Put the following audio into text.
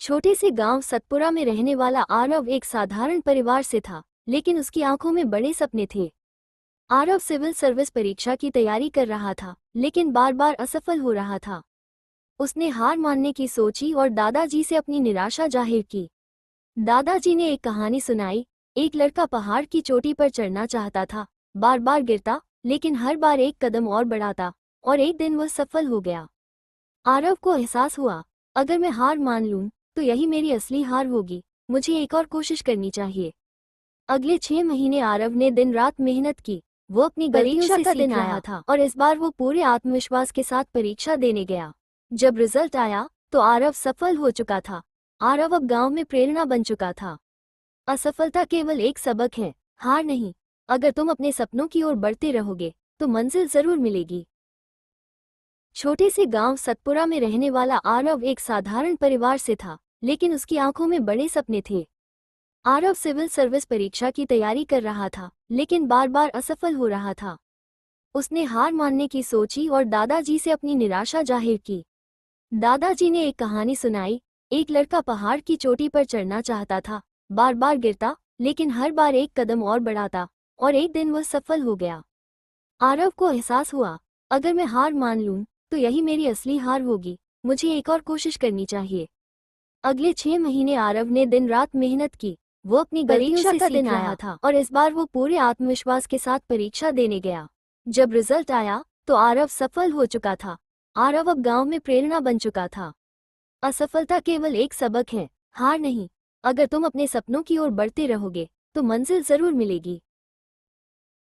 छोटे से गांव सतपुरा में रहने वाला आरव एक साधारण परिवार से था, लेकिन उसकी आंखों में बड़े सपने थे। आरव सिविल सर्विस परीक्षा की तैयारी कर रहा था, लेकिन बार बार असफल हो रहा था। उसने हार मानने की सोची और दादाजी से अपनी निराशा जाहिर की। दादाजी ने एक कहानी सुनाई। एक लड़का पहाड़ की चोटी पर चढ़ना चाहता था, बार बार गिरता, लेकिन हर बार एक कदम और बढ़ाता, और एक दिन वह सफल हो गया। आरव को एहसास हुआ, अगर मैं हार मान लूं, तो यही मेरी असली हार होगी। मुझे एक और कोशिश करनी चाहिए। अगले 6 महीने आरव ने दिन रात मेहनत की। वो अपनी गलतियों से सीख रहा था और इस बार वो पूरे आत्मविश्वास के साथ परीक्षा देने गया। जब रिजल्ट आया तो आरव सफल हो चुका था। आरव अब गांव में प्रेरणा बन चुका था। असफलता केवल एक सबक है, हार नहीं। अगर तुम अपने सपनों की ओर बढ़ते रहोगे तो मंजिल जरूर मिलेगी। छोटे से गांव सतपुरा में रहने वाला आरव एक साधारण परिवार से था, लेकिन उसकी आंखों में बड़े सपने थे। आरव सिविल सर्विस परीक्षा की तैयारी कर रहा था, लेकिन बार बार असफल हो रहा था। उसने हार मानने की सोची और दादाजी से अपनी निराशा जाहिर की। दादाजी ने एक कहानी सुनाई। एक लड़का पहाड़ की चोटी पर चढ़ना चाहता था, बार बार गिरता, लेकिन हर बार एक कदम और बढ़ाता, और एक दिन वह सफल हो गया। आरव को एहसास हुआ, अगर मैं हार मान लूं, तो यही मेरी असली हार होगी। मुझे एक और कोशिश करनी चाहिए। अगले 6 महीने आरव ने दिन रात मेहनत की। वो अपनी गलतियों से सीख रहा था और इस बार वो पूरे आत्मविश्वास के साथ परीक्षा देने गया। जब रिजल्ट आया तो आरव सफल हो चुका था। आरव अब गांव में प्रेरणा बन चुका था। असफलता केवल एक सबक है, हार नहीं। अगर तुम अपने सपनों की ओर बढ़ते रहोगे तो मंजिल जरूर मिलेगी।